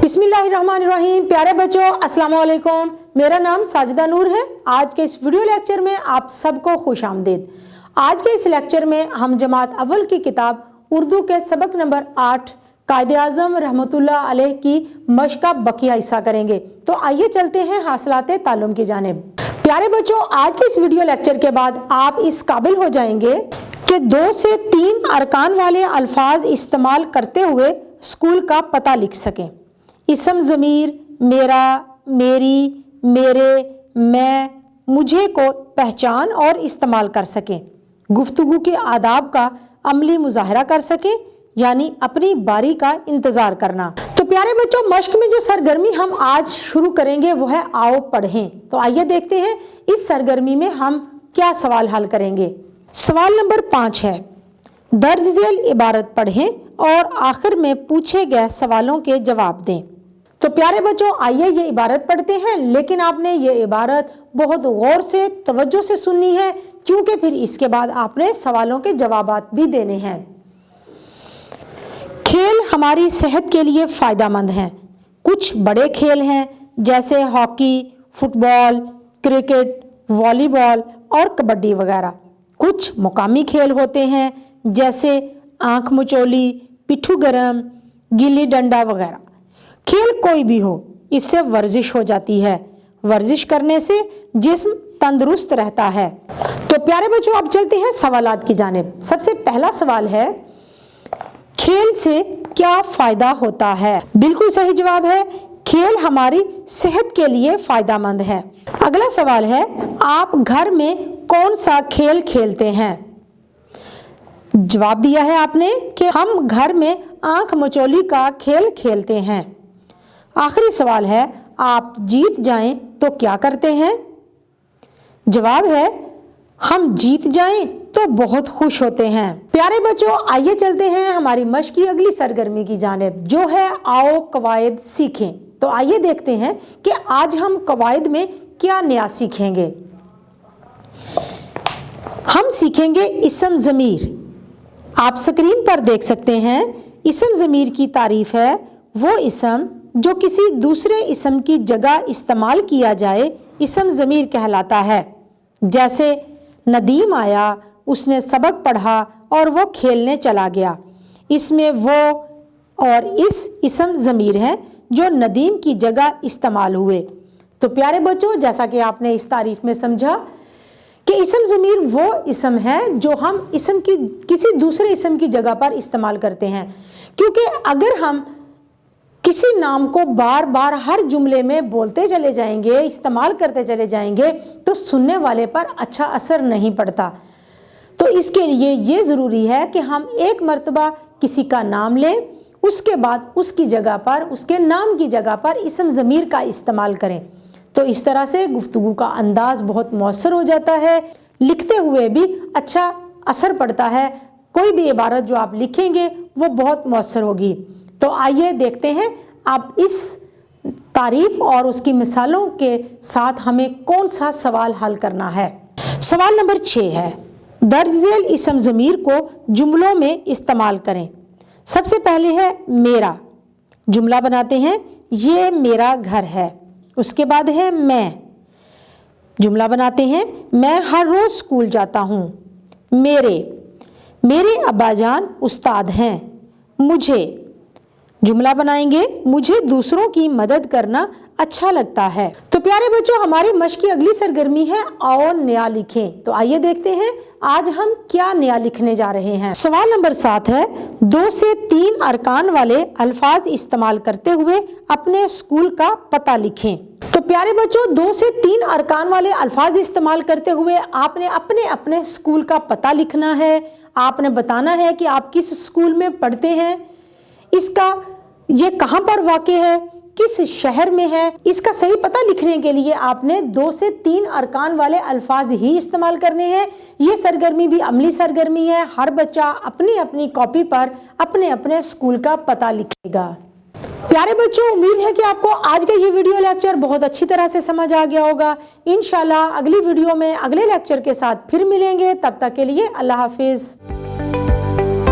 बिस्मिल्लाहिर्रहमानिर्रहीम। प्यारे बच्चों, अस्सलाम वालेकुम। मेरा नाम साजिदा नूर है। आज के इस वीडियो लेक्चर में आप सबको खुश आमदीद। आज के इस लेक्चर में हम जमात अव्वल की किताब उर्दू के सबक नंबर 8 कायदे-ए-आज़म रहमतुल्लाह अलैह की मश्क का बकिया हिस्सा करेंगे। तो आइए चलते हैं हासिलाते ताल्लुम की जानिब। प्यारे बच्चों, आज के इस वीडियो लेक्चर के बाद आप इस काबिल हो जाएंगे कि 2 से 3 अरकान वाले अल्फाज इस्तेमाल करते हुए स्कूल का पता लिख सकें। इसम ज़मीर, मेरा, मेरी, मेरे, मैं, मुझे को पहचान और इस्तेमाल कर सकें। गुफ्तगू के आदाब का अमली मुजाहरा कर सकें, यानी अपनी बारी का इंतज़ार करना। तो प्यारे बच्चों, मश्क में जो सरगर्मी हम आज शुरू करेंगे वो है आओ पढ़ें। तो आइए देखते हैं इस सरगर्मी में हम क्या सवाल हल करेंगे। सवाल नंबर 5 है, दर्ज झेल इबारत पढ़ें और आखिर में पूछे गए सवालों के जवाब दें। तो प्यारे बच्चों, आइए ये इबारत पढ़ते हैं, लेकिन आपने ये इबारत बहुत गौर से तवज्जो से सुननी है, क्योंकि फिर इसके बाद आपने सवालों के जवाबात भी देने हैं। खेल हमारी सेहत के लिए फ़ायदेमंद हैं। कुछ बड़े खेल हैं जैसे हॉकी, फुटबॉल, क्रिकेट, वॉलीबॉल और कबड्डी वगैरह। कुछ मुकामी खेल होते हैं जैसे आंख मचोली, पिट्ठू गरम, गिल्ली डंडा वगैरह। खेल कोई भी हो, इससे वर्जिश हो जाती है। वर्जिश करने से जिस्म तंदुरुस्त रहता है। तो प्यारे बच्चों, अब चलते हैं सवालात की जानिब। सबसे पहला सवाल है, खेल से क्या फ़ायदा होता है? बिल्कुल सही जवाब है, खेल हमारी सेहत के लिए फ़ायदेमंद है। अगला सवाल है, आप घर में कौन सा खेल खेलते हैं? जवाब दिया है आपने कि हम घर में आंख मचोली का खेल खेलते हैं। आखिरी सवाल है, आप जीत जाएं तो क्या करते हैं? जवाब है, हम जीत जाएं तो बहुत खुश होते हैं। प्यारे बच्चों, आइए चलते हैं हमारी मश्क की अगली सरगर्मी की जानिब, जो है आओ कवायद सीखें। तो आइए देखते हैं कि आज हम कवायद में क्या नया सीखेंगे। हम सीखेंगे इसम ज़मीर। आप स्क्रीन पर देख सकते हैं, इसम ज़मीर की तारीफ है वो इसम जो किसी दूसरे इसम की जगह इस्तेमाल किया जाए, इसम ज़मीर कहलाता है। जैसे नदीम आया, उसने सबक पढ़ा और वो खेलने चला गया। इसमें वो और इस इसम ज़मीर हैं जो नदीम की जगह इस्तेमाल हुए। तो प्यारे बच्चों, जैसा कि आपने इस तारीफ में समझा कि इसम ज़मीर वो इसम है जो हम इसम की किसी दूसरे इसम की जगह पर इस्तेमाल करते हैं। क्योंकि अगर हम किसी नाम को बार बार हर जुमले में बोलते चले जाएंगे, इस्तेमाल करते चले जाएंगे, तो सुनने वाले पर अच्छा असर नहीं पड़ता। तो इसके लिए ये ज़रूरी है कि हम एक मर्तबा किसी का नाम लें, उसके बाद उसकी जगह पर, उसके नाम की जगह पर इसम ज़मीर का इस्तेमाल करें। तो इस तरह से गुफ्तगू का अंदाज़ बहुत मौसर हो जाता है, लिखते हुए भी अच्छा असर पड़ता है। कोई भी इबारत जो आप लिखेंगे वो बहुत मौसर होगी। तो आइए देखते हैं अब इस तारीफ और उसकी मिसालों के साथ हमें कौन सा सवाल हल करना है। सवाल नंबर 6 है, दर्ज झेल इसम ज़मीर को जुमलों में इस्तेमाल करें। सबसे पहले है मेरा। जुमला बनाते हैं, ये मेरा घर है। उसके बाद है मैं। जुमला बनाते हैं, मैं हर रोज़ स्कूल जाता हूँ। मेरे अब्बाजान उस्ताद हैं। मुझे। जुमला बनाएंगे, मुझे दूसरों की मदद करना अच्छा लगता है। तो प्यारे बच्चों, हमारी मश्क की अगली सरगर्मी है आओ नया लिखें। तो आइए देखते हैं आज हम क्या नया लिखने जा रहे हैं। सवाल नंबर 7 है, 2 से 3 अरकान वाले अल्फाज इस्तेमाल करते हुए अपने स्कूल का पता लिखें। तो प्यारे बच्चों, 2 से 3 अरकान वाले अल्फाज इस्तेमाल करते हुए आपने अपने अपने स्कूल का पता लिखना है। आपने बताना है कि आप किस स्कूल में पढ़ते हैं, इसका ये कहाँ पर वाक़ है, किस शहर में है। इसका सही पता लिखने के लिए आपने 2 से 3 अरकान वाले अल्फाज ही इस्तेमाल करने हैं। ये सरगर्मी भी अमली सरगर्मी है। हर बच्चा अपनी अपनी कॉपी पर अपने अपने स्कूल का पता लिखेगा। प्यारे बच्चों, उम्मीद है कि आपको आज का ये वीडियो लेक्चर बहुत अच्छी तरह से समझ आ गया होगा। इंशाल्लाह अगली वीडियो में अगले लेक्चर के साथ फिर मिलेंगे। तब तक के लिए अल्लाह हाफिज़।